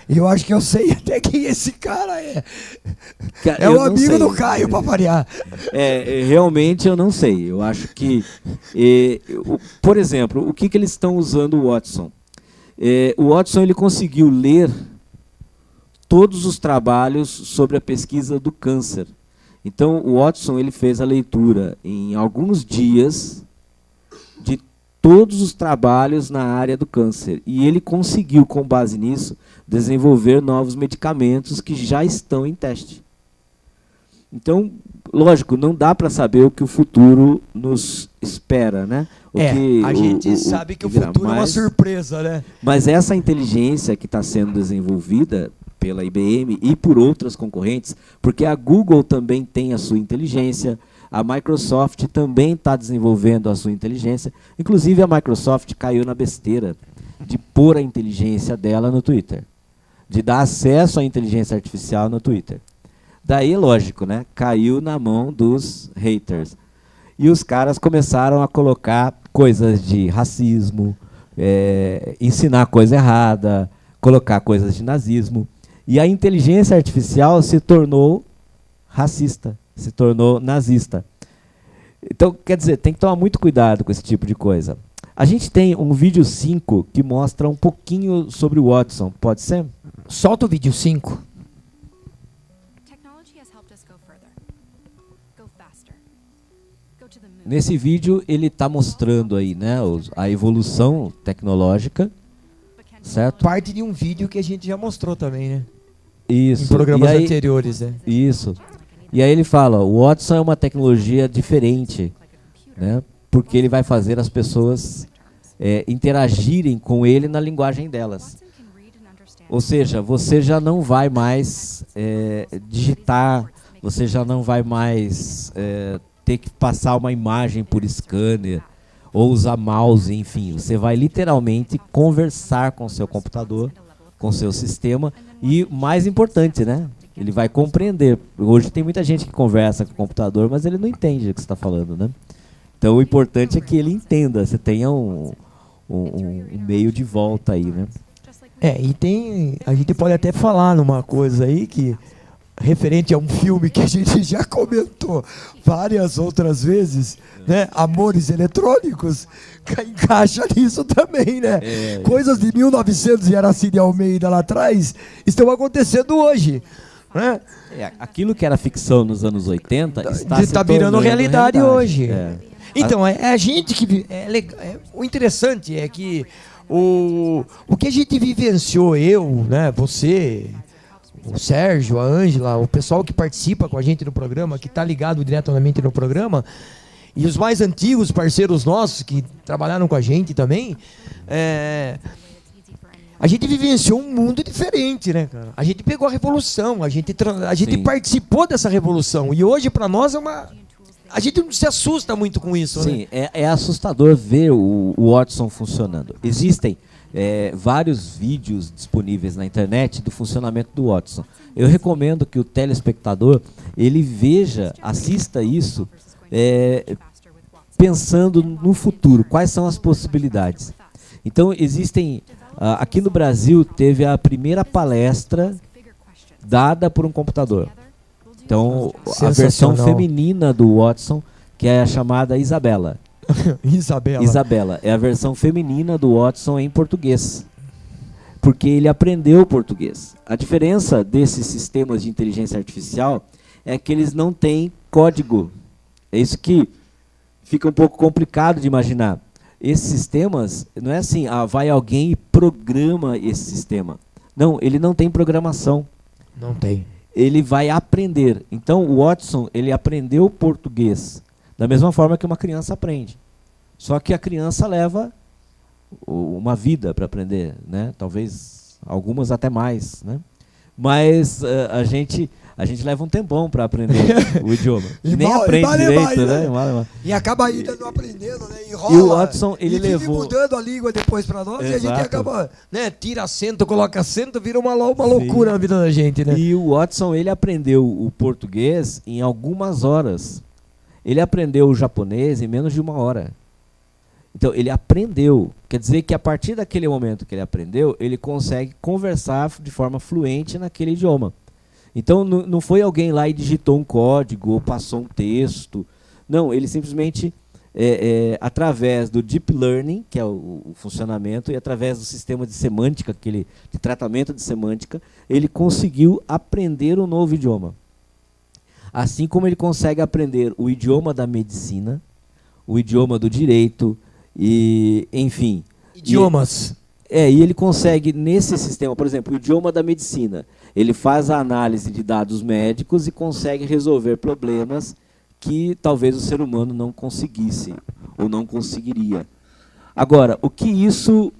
Eu acho que eu sei até quem esse cara é. É Eu o não amigo sei. do Caio, para variar. Realmente eu não sei. Eu acho que, por exemplo, o que eles estão usando o Watson? O Watson ele conseguiu ler todos os trabalhos sobre a pesquisa do câncer. Então, o Watson ele fez a leitura em alguns dias de todos os trabalhos na área do câncer. E ele conseguiu, com base nisso, desenvolver novos medicamentos que já estão em teste. Então, lógico, não dá para saber o que o futuro nos espera, né? A gente sabe que o futuro é uma surpresa, né? Mas essa inteligência que está sendo desenvolvida pela IBM e por outras concorrentes, porque a Google também tem a sua inteligência, a Microsoft também está desenvolvendo a sua inteligência. Inclusive, a Microsoft caiu na besteira de pôr a inteligência dela no Twitter, de dar acesso à inteligência artificial no Twitter. Daí, lógico, né? Caiu na mão dos haters. E os caras começaram a colocar coisas de racismo, ensinar coisa errada, colocar coisas de nazismo. E a inteligência artificial se tornou racista, se tornou nazista. Então, quer dizer, tem que tomar muito cuidado com esse tipo de coisa. A gente tem um vídeo 5 que mostra um pouquinho sobre o Watson. Pode ser? Solta o vídeo 5. Nesse vídeo, ele está mostrando aí, né, a evolução tecnológica, certo? Parte de um vídeo que a gente já mostrou também, né? Isso. Em programas anteriores, né? Isso. E aí ele fala, o Watson é uma tecnologia diferente, né? Porque ele vai fazer as pessoas interagirem com ele na linguagem delas. Ou seja, você já não vai mais digitar, você já não vai mais ter que passar uma imagem por scanner ou usar mouse, enfim. Você vai literalmente conversar com o seu computador, com o seu sistema e, mais importante, né? Ele vai compreender. Hoje tem muita gente que conversa com o computador, mas ele não entende o que você está falando, né? Então o importante é que ele entenda, você tenha um meio de volta aí, né? A gente pode até falar numa coisa aí que referente a um filme que a gente já comentou várias outras vezes, né? Amores Eletrônicos, encaixa nisso também, né? Coisas de 1900 e Aracide Almeida lá atrás estão acontecendo hoje, né? Aquilo que era ficção nos anos 80 está virando realidade hoje. Então, a gente que... o interessante é que o que a gente vivenciou, eu, né, você, o Sérgio, a Ângela, o pessoal que participa com a gente no programa, que está ligado diretamente no programa, e os mais antigos parceiros nossos que trabalharam com a gente também, a gente vivenciou um mundo diferente, né, cara? A gente pegou a revolução, a gente participou dessa revolução, e hoje para nós é uma... A gente não se assusta muito com isso, Sim, né? É assustador ver o Watson funcionando. Existem vários vídeos disponíveis na internet do funcionamento do Watson. Eu recomendo que o telespectador ele assista isso pensando no futuro. Quais são as possibilidades? Então, existem... aqui no Brasil, teve a primeira palestra dada por um computador. Então, a versão feminina do Watson, que é a chamada Isabela. Isabela é a versão feminina do Watson em português, porque ele aprendeu português. A diferença desses sistemas de inteligência artificial é que eles não têm código. É isso que fica um pouco complicado de imaginar. Esses sistemas, não é assim, vai alguém e programa esse sistema. Não, ele não tem programação. Não tem. Ele vai aprender. Então, o Watson, ele aprendeu português da mesma forma que uma criança aprende. Só que a criança leva uma vida para aprender, né? Talvez algumas até mais, né? Mas a gente leva um tempão para aprender o idioma. E nem aprende direito, né? E acaba ainda não aprendendo, né? Enrola. E o Watson, ele levou... mudando a língua depois para nós. Exato. E a gente acaba, né? Tira acento, coloca acento, vira uma loucura na vida da gente, né? E o Watson, ele aprendeu o português em algumas horas. Ele aprendeu o japonês em menos de 1 hora. Então, ele aprendeu. Quer dizer que a partir daquele momento que ele aprendeu, ele consegue conversar de forma fluente naquele idioma. Então, não foi alguém lá e digitou um código ou passou um texto. Não, ele simplesmente, através do Deep Learning, que é o funcionamento, e através do sistema de semântica, de tratamento de semântica, ele conseguiu aprender um novo idioma. Assim como ele consegue aprender o idioma da medicina, o idioma do direito, e, enfim. Idiomas. E ele consegue, nesse sistema, por exemplo, o idioma da medicina, ele faz a análise de dados médicos e consegue resolver problemas que talvez o ser humano não conseguisse, ou não conseguiria. Agora, o que isso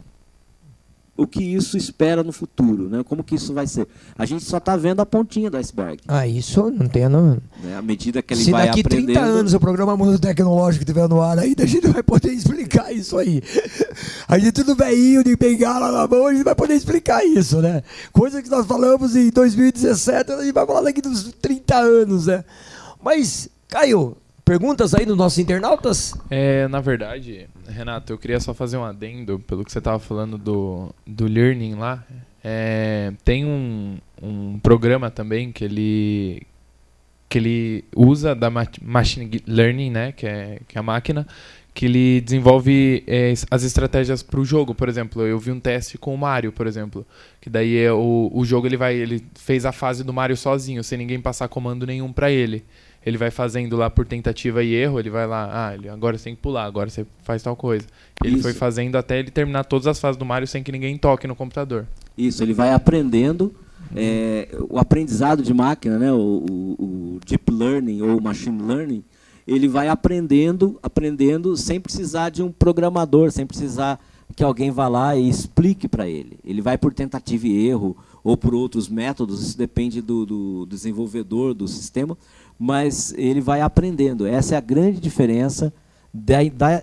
espera no futuro, né? Como que isso vai ser? A gente só está vendo a pontinha do iceberg. Isso não tem... Não... À medida que ele vai aprendendo... Se daqui 30 anos o programa Mundo Tecnológico estiver no ar ainda, a gente vai poder explicar isso aí. A gente tudo velhinho, de bengala na mão, a gente vai poder explicar isso, né? Coisa que nós falamos em 2017, a gente vai falar daqui dos 30 anos, né? Mas, Caio, perguntas aí dos nossos internautas? Na verdade, Renato, eu queria só fazer um adendo pelo que você estava falando do learning lá. Tem um programa também que ele usa da machine learning, né, que é a máquina, que ele desenvolve as estratégias para o jogo. Por exemplo, eu vi um teste com o Mario, por exemplo, que daí o jogo ele fez a fase do Mario sozinho, sem ninguém passar comando nenhum para ele. Ele vai fazendo lá por tentativa e erro, ele vai lá, agora você tem que pular, agora você faz tal coisa. Ele foi fazendo até ele terminar todas as fases do Mario sem que ninguém toque no computador. Isso, ele vai aprendendo, o aprendizado de máquina, né, o Deep Learning ou Machine Learning, ele vai aprendendo sem precisar de um programador, sem precisar que alguém vá lá e explique para ele. Ele vai por tentativa e erro ou por outros métodos, isso depende do desenvolvedor do sistema, mas ele vai aprendendo. Essa é a grande diferença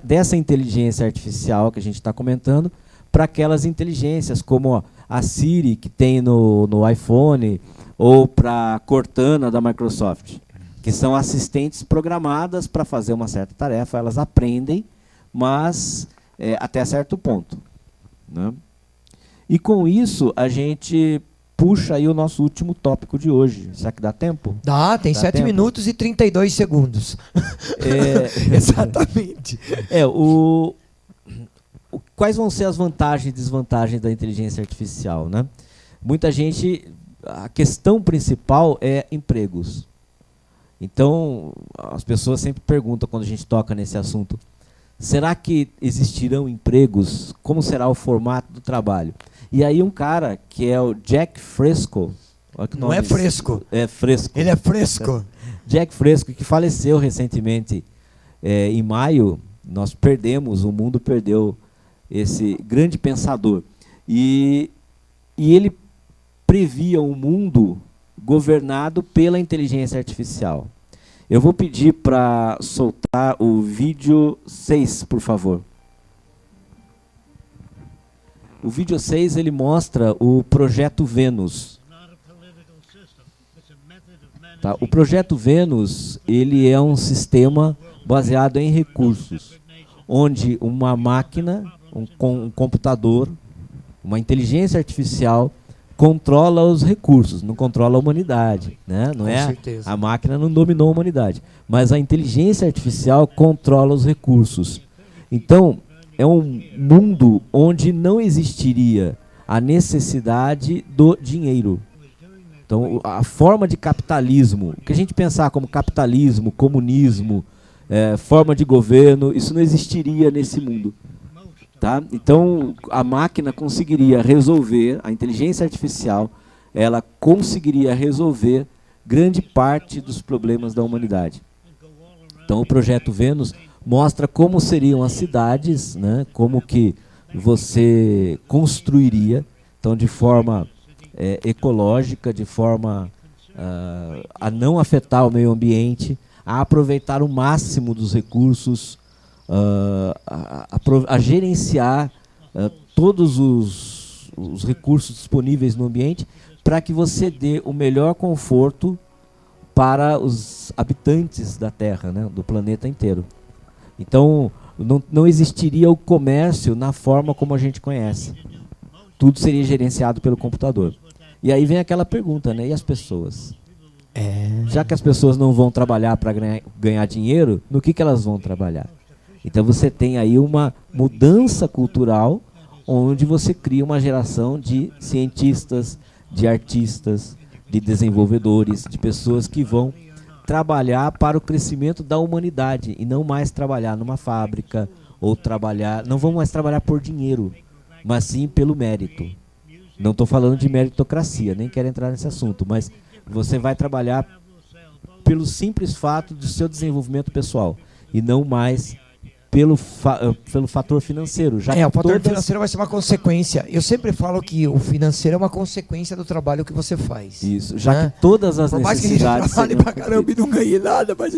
dessa inteligência artificial que a gente está comentando para aquelas inteligências como a Siri que tem no iPhone ou para a Cortana da Microsoft, que são assistentes programadas para fazer uma certa tarefa. Elas aprendem, mas até certo ponto, né? E com isso a gente puxa aí o nosso último tópico de hoje. Será que dá tempo? Dá, tem 7 minutos e 32 segundos. Exatamente. Quais vão ser as vantagens e desvantagens da inteligência artificial, né? Muita gente, a questão principal é empregos. Então, as pessoas sempre perguntam quando a gente toca nesse assunto, será que existirão empregos? Como será o formato do trabalho? E aí um cara, que é o Jack Fresco... Não é Fresco. É Fresco. Ele é Fresco. Jack Fresco, que faleceu recentemente em maio. O mundo perdeu esse grande pensador. E ele previa um mundo governado pela inteligência artificial. Eu vou pedir para soltar o vídeo 6, por favor. O vídeo 6 ele mostra o projeto Vênus. Tá? O projeto Vênus ele é um sistema baseado em recursos, onde uma máquina, um computador, uma inteligência artificial controla os recursos, não controla a humanidade, né? Não é a máquina não dominou a humanidade, mas a inteligência artificial controla os recursos. Então, é um mundo onde não existiria a necessidade do dinheiro. Então, a forma de capitalismo, o que a gente pensar como capitalismo, comunismo, forma de governo, isso não existiria nesse mundo. Tá? Então, a máquina conseguiria resolver, a inteligência artificial, ela conseguiria resolver grande parte dos problemas da humanidade. Então, o projeto Vênus mostra como seriam as cidades, né? Como que você construiria, então, de forma ecológica, de forma a não afetar o meio ambiente, a aproveitar o máximo dos recursos, a gerenciar todos os recursos disponíveis no ambiente para que você dê o melhor conforto para os habitantes da Terra, né, do planeta inteiro. Então, não existiria o comércio na forma como a gente conhece. Tudo seria gerenciado pelo computador. E aí vem aquela pergunta, né? E as pessoas? Já que as pessoas não vão trabalhar para ganhar dinheiro, no que elas vão trabalhar? Então você tem aí uma mudança cultural, onde você cria uma geração de cientistas, de artistas, de desenvolvedores, de pessoas que vão trabalhar para o crescimento da humanidade e não mais trabalhar numa fábrica ou não vão mais trabalhar por dinheiro, mas sim pelo mérito. Não estou falando de meritocracia, nem quero entrar nesse assunto, mas você vai trabalhar pelo simples fato do seu desenvolvimento pessoal e não mais pelo fator financeiro. O fator financeiro vai ser uma consequência. Eu sempre falo que o financeiro é uma consequência do trabalho que você faz. Isso, já que todas as necessidades... Por mais que a gente trabalhe pra caramba e não ganhe nada, mas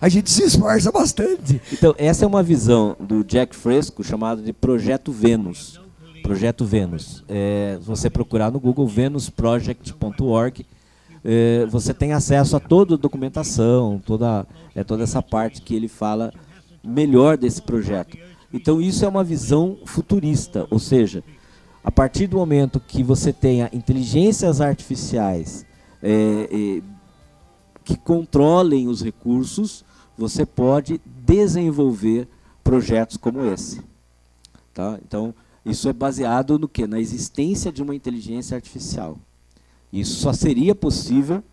a gente se esforça bastante. Então, essa é uma visão do Jack Fresco chamada de Projeto Vênus. Projeto Vênus. Se você procurar no Google, venusproject.org, você tem acesso a toda a documentação, toda essa parte que ele fala melhor desse projeto. Então isso é uma visão futurista, ou seja, a partir do momento que você tenha inteligências artificiais que controlem os recursos, você pode desenvolver projetos como esse. Tá? Então isso é baseado no quê? Na existência de uma inteligência artificial. Isso só seria possível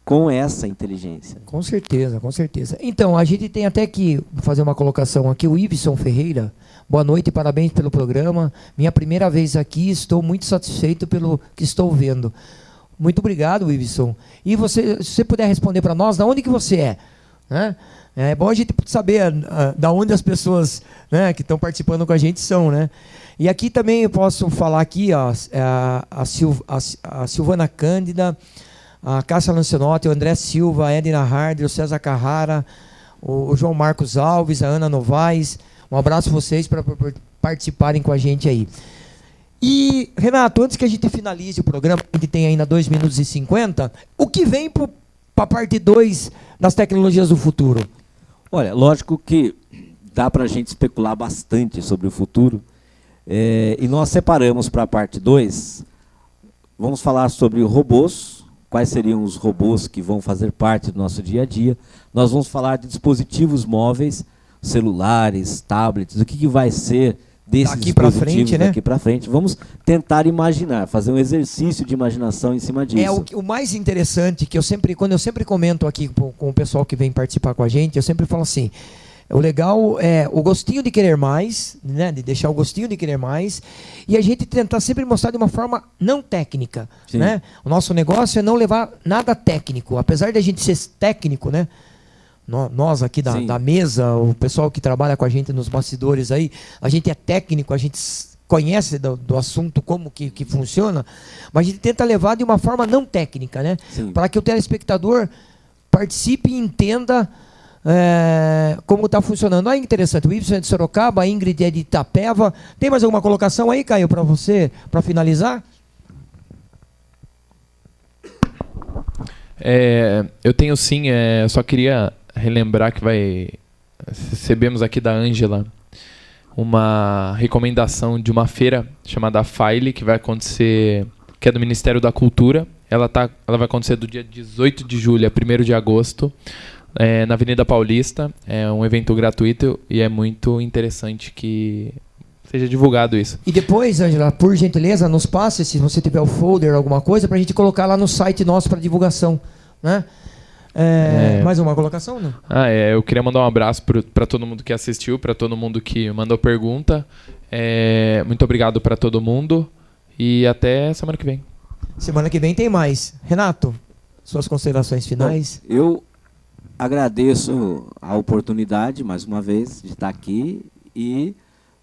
com essa inteligência. Com certeza, com certeza. Então, a gente tem até que fazer uma colocação aqui. O Iveson Ferreira, boa noite, parabéns pelo programa. Minha primeira vez aqui, estou muito satisfeito pelo que estou vendo. Muito obrigado, Iveson. E se você puder responder para nós, de onde que você é? Né? É bom a gente saber da onde as pessoas, né, que estão participando com a gente são, né? E aqui também eu posso falar aqui, ó, a Silvana Cândida, a Cássia Lancenotti, o André Silva, a Edna Harder, o César Carrara, o João Marcos Alves, a Ana Novaes. Um abraço a vocês para participarem com a gente aí. E, Renato, antes que a gente finalize o programa, a gente tem ainda 2 minutos e 50, o que vem para a parte 2 das tecnologias do futuro? Olha, lógico que dá para a gente especular bastante sobre o futuro, e nós separamos para a parte 2, vamos falar sobre robôs, quais seriam os robôs que vão fazer parte do nosso dia a dia. Nós vamos falar de dispositivos móveis, celulares, tablets, o que vai ser desses daqui para frente, né? Daqui para frente. Vamos tentar imaginar, fazer um exercício de imaginação em cima disso. O mais interessante que quando eu sempre comento aqui com o pessoal que vem participar com a gente, eu sempre falo assim: o legal é o gostinho de querer mais, né? De deixar o gostinho de querer mais, e a gente tentar sempre mostrar de uma forma não técnica, né? O nosso negócio é não levar nada técnico, apesar de a gente ser técnico, né? Nós aqui da mesa, o pessoal que trabalha com a gente nos bastidores aí, a gente é técnico, a gente conhece do assunto como que funciona, mas a gente tenta levar de uma forma não técnica, né? Para que o telespectador participe e entenda como está funcionando. Olha, interessante, o Ibsen é de Sorocaba, a Ingrid é de Itapeva. Tem mais alguma colocação aí, Caio, para você, para finalizar? Eu tenho sim, só queria relembrar que recebemos aqui da Ângela uma recomendação de uma feira chamada File, que vai acontecer, que é do Ministério da Cultura. Ela vai acontecer do dia 18 de julho a 1º de agosto, na Avenida Paulista. É um evento gratuito e é muito interessante que seja divulgado isso. E depois, Ângela, por gentileza, nos passe, se você tiver o folder, alguma coisa, para a gente colocar lá no site nosso para divulgação, né? Mais uma colocação, não? Eu queria mandar um abraço para todo mundo que assistiu, para todo mundo que mandou pergunta. Muito obrigado para todo mundo e até semana que vem. Semana que vem tem mais. Renato, suas considerações finais? Bom, eu agradeço a oportunidade, mais uma vez, de estar aqui e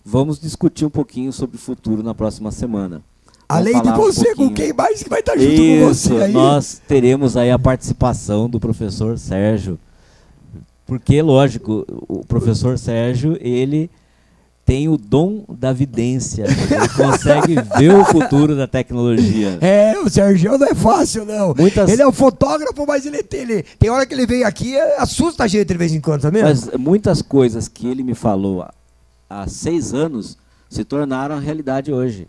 vamos discutir um pouquinho sobre o futuro na próxima semana. Além de você, com quem mais que vai estar junto com você aí? Nós teremos aí a participação do professor Sérgio, porque, lógico, o professor Sérgio, ele tem o dom da vidência, ele consegue ver o futuro da tecnologia. O Sérgio não é fácil, não. Ele é um fotógrafo, mas ele tem hora que ele vem aqui, assusta a gente de vez em quando, tá vendo? Mas muitas coisas que ele me falou há 6 anos se tornaram realidade hoje.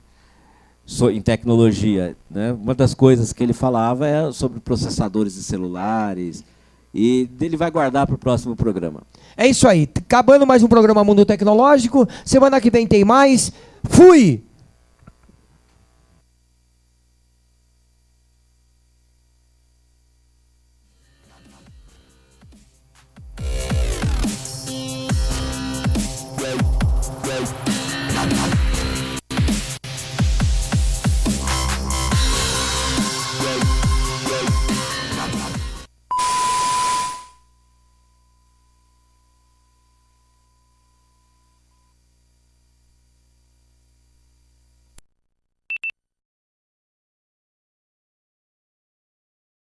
Em tecnologia, né? Uma das coisas que ele falava é sobre processadores de celulares, e ele vai guardar para o próximo programa. É isso aí. Acabando mais um programa Mundo Tecnológico. Semana que vem tem mais. Fui!